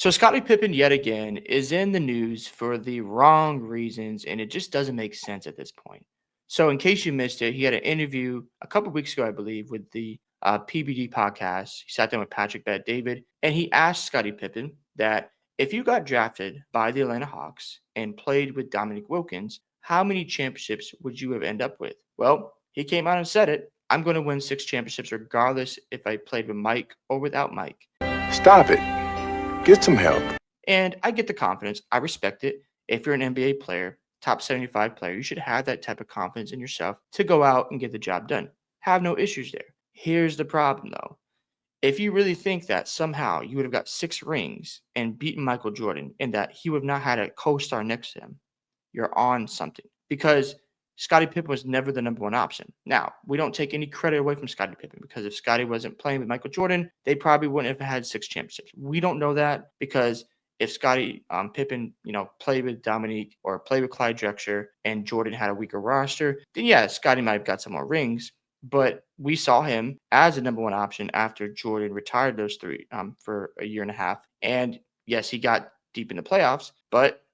So Scottie Pippen yet again is in the news for the wrong reasons, and it just doesn't make sense at this point. So, in case you missed it, he had an interview a couple weeks ago, I believe, with the PBD podcast. He sat down with Patrick Bet David, and he asked Scottie Pippen that if you got drafted by the Atlanta Hawks and played with Dominique Wilkins, how many championships would you have end up with? Well, he came out and said it. I'm going to win 6 championships regardless if I played with Mike or without Mike. Stop it. Get some help. And I get the confidence. I respect it. If you're an NBA player, top 75 player, you should have that type of confidence in yourself to go out and get the job done. Have no issues there. Here's the problem though. If you really think that somehow you would have got 6 rings and beaten Michael Jordan and that he would have not had a co-star next to him, you're on something. Because Scottie Pippen was never the number one option. Now, we don't take any credit away from Scottie Pippen because if Scottie wasn't playing with Michael Jordan, they probably wouldn't have had 6 championships. We don't know that because if Scottie Pippen, played with Dominique or played with Clyde Drexler and Jordan had a weaker roster, then yeah, Scottie might have got some more rings. But we saw him as a number one option after Jordan retired those 3 for a year and a half. And yes, he got deep in the playoffs, but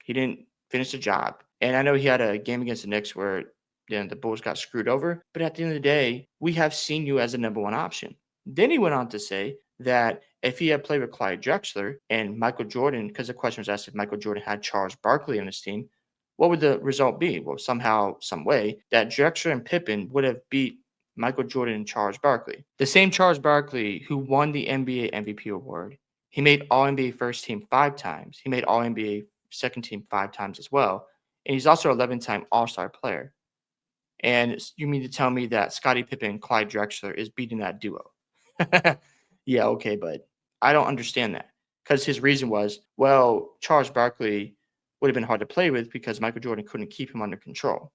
he didn't finish the job. And I know he had a game against the Knicks where the Bulls got screwed over. But at the end of the day, we have seen you as a number one option. Then he went on to say that if he had played with Clyde Drexler and Michael Jordan, because the question was asked if Michael Jordan had Charles Barkley on his team, what would the result be? Well, somehow, some way, that Drexler and Pippen would have beat Michael Jordan and Charles Barkley. The same Charles Barkley who won the NBA MVP award. He made All-NBA first team 5 times. He made All-NBA second team 5 times as well. And he's also an 11-time All-Star player. And you mean to tell me that Scottie Pippen and Clyde Drexler is beating that duo? Yeah, okay, but I don't understand that. Because his reason was, well, Charles Barkley would have been hard to play with because Michael Jordan couldn't keep him under control.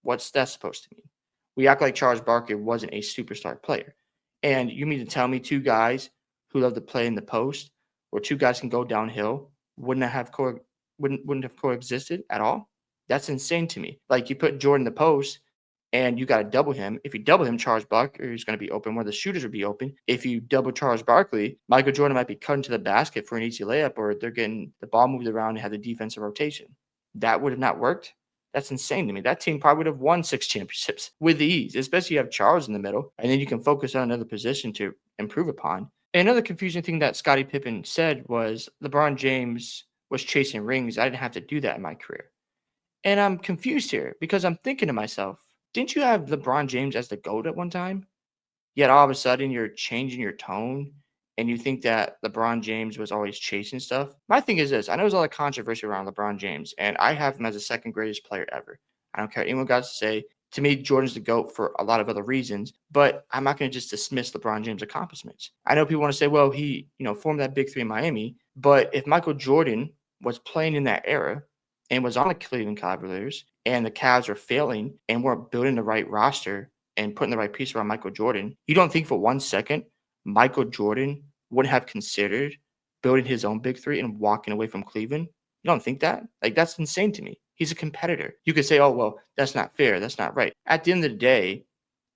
What's that supposed to mean? We act like Charles Barkley wasn't a superstar player. And you mean to tell me 2 guys who love to play in the post or 2 guys can go downhill wouldn't have coexisted at all? That's insane to me. Like you put Jordan in the post and you got to double him. If you double him, Charles Barkley is going to be open where the shooters would be open. If you double Charles Barkley, Michael Jordan might be cutting to the basket for an easy layup or they're getting the ball moved around and have the defensive rotation. That would have not worked. That's insane to me. That team probably would have won 6 championships with ease, especially you have Charles in the middle, and then you can focus on another position to improve upon. And another confusing thing that Scottie Pippen said was LeBron James was chasing rings. I didn't have to do that in my career. And I'm confused here because I'm thinking to myself, didn't you have LeBron James as the GOAT at one time? Yet all of a sudden you're changing your tone and you think that LeBron James was always chasing stuff. My thing is this. I know there's a lot of controversy around LeBron James, and I have him as the second greatest player ever. I don't care what anyone got to say. To me, Jordan's the GOAT for a lot of other reasons, but I'm not going to just dismiss LeBron James' accomplishments. I know people want to say, well, he, formed that big 3 in Miami, but if Michael Jordan was playing in that era and was on the Cleveland Cavaliers and the Cavs are failing and weren't building the right roster and putting the right piece around Michael Jordan, you don't think for 1 second Michael Jordan would have considered building his own big 3 and walking away from Cleveland? You don't think that? Like, that's insane to me. He's a competitor. You could say, oh, well, that's not fair. That's not right. At the end of the day,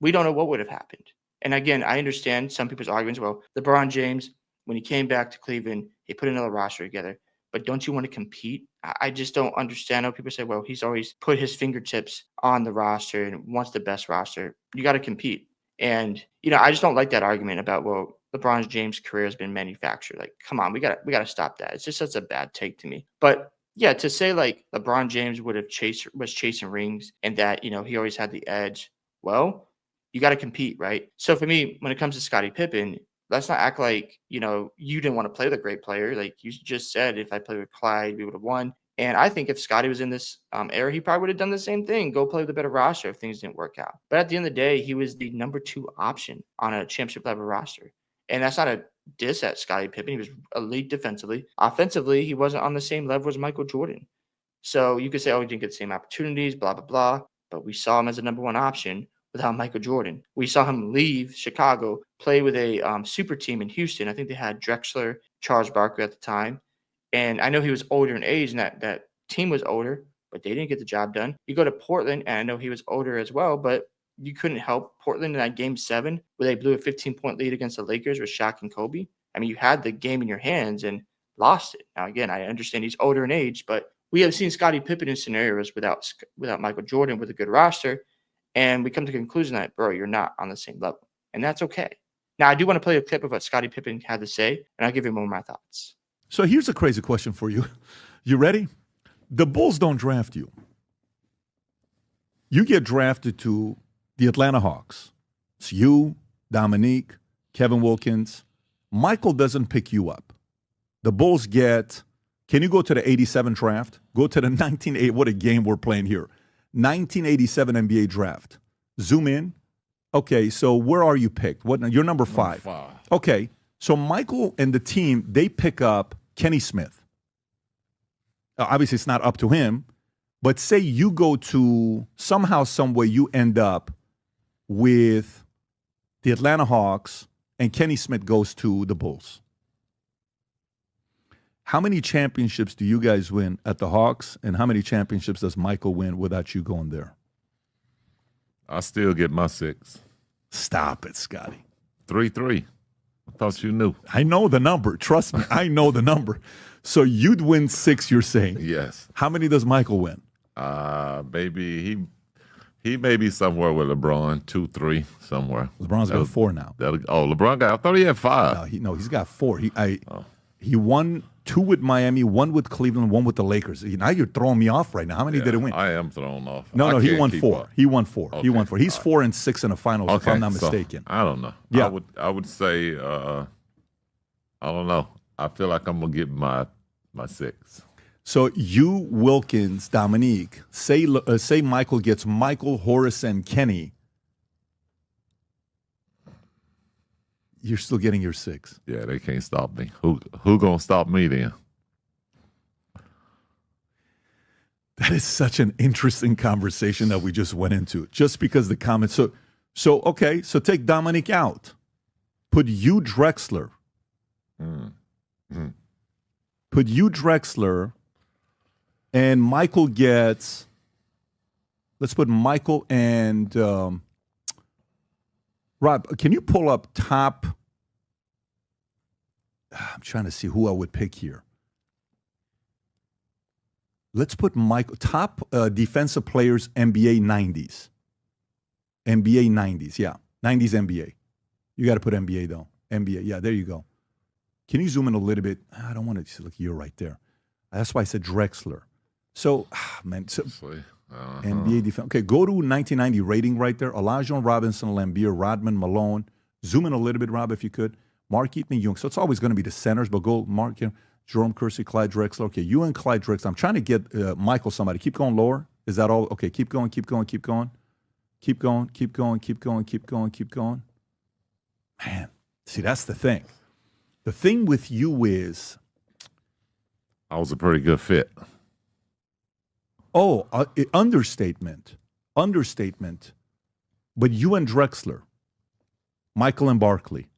we don't know what would have happened. And again, I understand some people's arguments. Well, LeBron James, when he came back to Cleveland, he put another roster together. But don't you want to compete? I just don't understand how people say, well, he's always put his fingertips on the roster and wants the best roster. You got to compete. And, I just don't like that argument about, well, LeBron James' career has been manufactured. Like, come on, we got to stop that. It's just such a bad take to me. But yeah, to say like LeBron James was chasing rings and that, he always had the edge. Well, you got to compete, right? So for me, when it comes to Scottie Pippen, let's not act like, you didn't want to play with a great player. Like you just said, if I played with Clyde, we would have won. And I think if Scottie was in this era, he probably would have done the same thing. Go play with a better roster if things didn't work out. But at the end of the day, he was the number 2 option on a championship level roster. And that's not a diss at Scottie Pippen. He was elite defensively. Offensively, he wasn't on the same level as Michael Jordan. So you could say, oh, he didn't get the same opportunities, blah, blah, blah. But we saw him as a number 1 option without Michael Jordan. We saw him leave Chicago, play with a super team in Houston. I think they had Drexler, Charles Barkley at the time. And I know he was older in age and that team was older, but they didn't get the job done. You go to Portland, and I know he was older as well, but you couldn't help Portland in that game 7 where they blew a 15-point lead against the Lakers with Shaq and Kobe. I mean, you had the game in your hands, and lost it. Now, again, I understand he's older in age, but we have seen Scottie Pippen in scenarios without Michael Jordan with a good roster, and we come to the conclusion that, bro, you're not on the same level, and that's okay. Now, I do want to play a clip of what Scottie Pippen had to say, and I'll give you more of my thoughts. So here's a crazy question for you. You ready? The Bulls don't draft you. You get drafted to the Atlanta Hawks. It's you, Dominique, Kevin Wilkins. Michael doesn't pick you up. The Bulls get, can you go to the 87 draft? Go to the 1980, what a game we're playing here. 1987 NBA draft. Zoom in. Okay, so where are you picked? You're number 5. Okay, so Michael and the team, they pick up Kenny Smith. Obviously, it's not up to him, but say you go to, somehow, some way, you end up with the Atlanta Hawks and Kenny Smith goes to the Bulls. How many championships do you guys win at the Hawks, and how many championships does Michael win without you going there? I still get my 6. Stop it, Scotty. 3-3. I thought you knew. I know the number. Trust me, I know the number. So you'd win 6, you're saying? Yes. How many does Michael win? Maybe he may be somewhere with LeBron, 2-3 somewhere. LeBron's got 4 now. LeBron got. I thought he had 5. No, he's got 4. He won 2 with Miami, 1 with Cleveland, 1 with the Lakers. Now you're throwing me off right now. How many did he win? I am thrown off. No, he won 4. Up. He won 4. Okay. He won 4. He's 4-6 in the finals, if I'm not mistaken. I don't know. Yeah. I would say I don't know. I feel like I'm gonna get my 6. So you, Wilkins, Dominique, say Michael gets Michael, Horace, and Kenny. You're still getting your 6. Yeah, they can't stop me. Who gonna stop me then? That is such an interesting conversation that we just went into. Just because the comments. So okay. So take Dominique out. Put you Drexler. Put you Drexler, and Michael gets. Let's put Michael and Rob. Can you pull up top? I'm trying to see who I would pick here. Let's put Michael top defensive players NBA 90s. NBA 90s, yeah. 90s NBA. You got to put NBA though. NBA, yeah, there you go. Can you zoom in a little bit? I don't want to look. You're right there. That's why I said Drexler. So, man. So, NBA defense. Okay, go to 1990 rating right there. Elijah Robinson, Lambeer, Rodman, Malone. Zoom in a little bit, Rob, if you could. Mark Eaton and Young. So it's always going to be the centers, but go Mark, Jerome Kersey, Clyde Drexler. Okay, you and Clyde Drexler. I'm trying to get Michael somebody. Keep going lower. Is that all? Okay, keep going, keep going, keep going. Keep going, keep going, keep going, keep going, keep going. Man, see, that's the thing. The thing with you is, I was a pretty good fit. Oh, understatement. But you and Drexler, Michael and Barkley.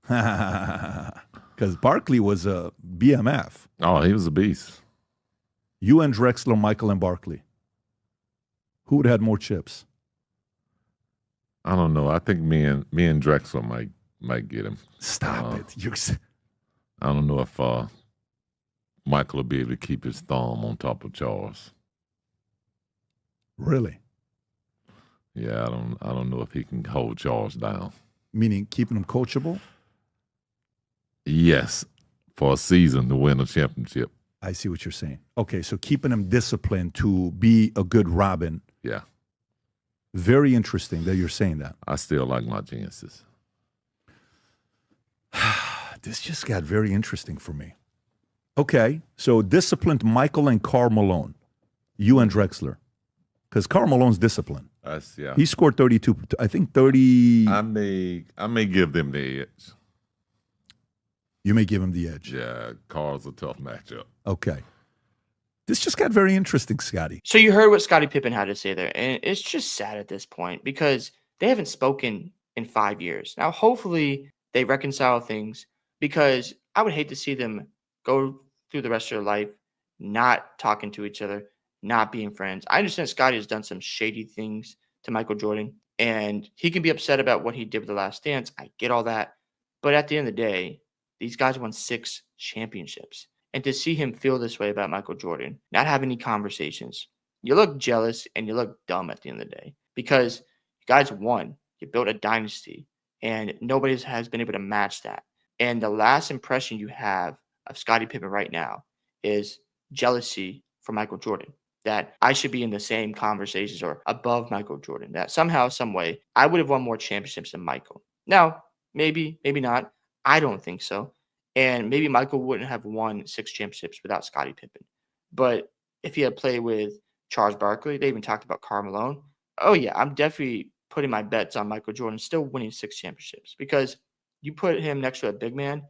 Because Barkley was a BMF. Oh, he was a beast. You and Drexler, Michael and Barkley. Who would have had more chips? I don't know. I think me and Drexler might get him. Stop it. I don't know if Michael will be able to keep his thumb on top of Charles. Really? Yeah, I don't know if he can hold Charles down. Meaning keeping him coachable? Yes, for a season to win a championship. I see what you're saying. Okay, so keeping him disciplined to be a good Robin. Yeah. Very interesting that you're saying that. I still like my chances. This just got very interesting for me. Okay, so disciplined Michael and Karl Malone. You and Drexler. Because Karl Malone's disciplined. Yeah. He scored 32, I think 30. I may give them the edge. You may give him the edge. Yeah, Karl's a tough matchup. Okay. This just got very interesting, Scotty. So you heard what Scottie Pippen had to say there, and it's just sad at this point because they haven't spoken in 5 years. Now, hopefully they reconcile things because I would hate to see them go through the rest of their life not talking to each other, not being friends. I understand Scottie has done some shady things to Michael Jordan, And he can be upset about what he did with The Last Dance. I get all that. But at the end of the day, these guys won 6 championships. And to see him feel this way about Michael Jordan, not have any conversations, you look jealous and you look dumb at the end of the day because you guys won. You built a dynasty and nobody has been able to match that. And the last impression you have of Scottie Pippen right now is jealousy for Michael Jordan. That I should be in the same conversations or above Michael Jordan. That somehow, some way, I would have won more championships than Michael. Now, maybe, maybe not. I don't think so. And maybe Michael wouldn't have won 6 championships without Scottie Pippen. But if he had played with Charles Barkley, they even talked about Karl Malone. Oh yeah, I'm definitely putting my bets on Michael Jordan still winning 6 championships because you put him next to a big man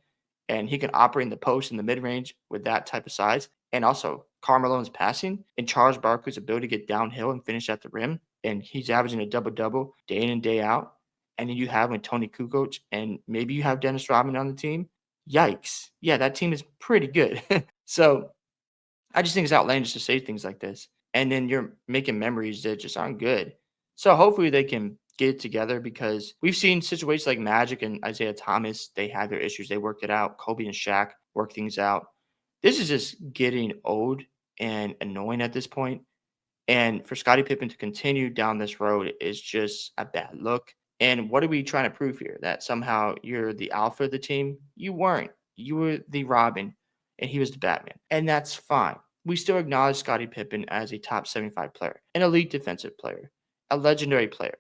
and he can operate in the post in the mid range with that type of size. And also Karl Malone's passing and Charles Barkley's ability to get downhill and finish at the rim. And he's averaging a double double day in and day out. And then you have with Tony Kukoc and maybe you have Dennis Rodman on the team. Yikes. Yeah, that team is pretty good. So I just think it's outlandish to say things like this. And then you're making memories that just aren't good. So hopefully they can get it together because we've seen situations like Magic and Isaiah Thomas. They had their issues. They worked it out. Kobe and Shaq worked things out. This is just getting old and annoying at this point. And for Scottie Pippen to continue down this road is just a bad look. And what are we trying to prove here? That somehow you're the alpha of the team? You weren't. You were the Robin, and he was the Batman. And that's fine. We still acknowledge Scottie Pippen as a top 75 player, an elite defensive player, a legendary player.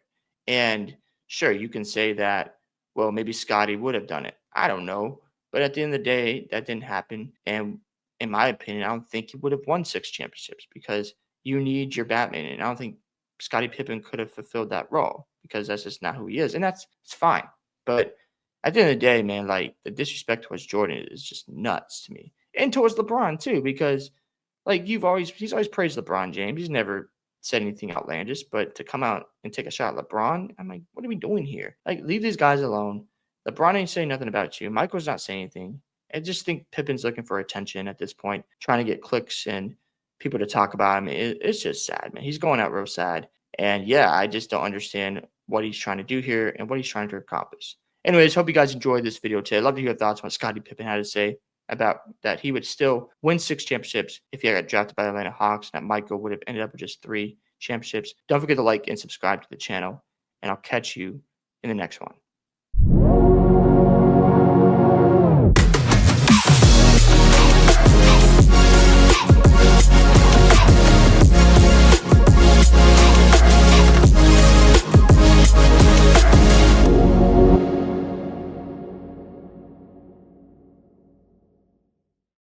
And sure, you can say that, well, maybe Scottie would have done it. I don't know. But at the end of the day, that didn't happen. And in my opinion, I don't think he would have won 6 championships because you need your Batman. And I don't think Scottie Pippen could have fulfilled that role because that's just not who he is. And it's fine. But at the end of the day, man, like the disrespect towards Jordan is just nuts to me. And towards LeBron too, because like he's always praised LeBron James. He's never said anything outlandish, but to come out and take a shot at LeBron, I'm like, what are we doing here? Like, leave these guys alone. LeBron ain't saying nothing about you. Michael's not saying anything. I just think Pippen's looking for attention at this point, trying to get clicks and people to talk about him. It's just sad, man. He's going out real sad. And yeah, I just don't understand what he's trying to do here and what he's trying to accomplish. Anyways, hope you guys enjoyed this video today. I'd love to hear your thoughts on what Scottie Pippen had to say about that he would still win 6 championships if he got drafted by the Atlanta Hawks, and that Michael would have ended up with just 3 championships. Don't forget to like and subscribe to the channel, and I'll catch you in the next one.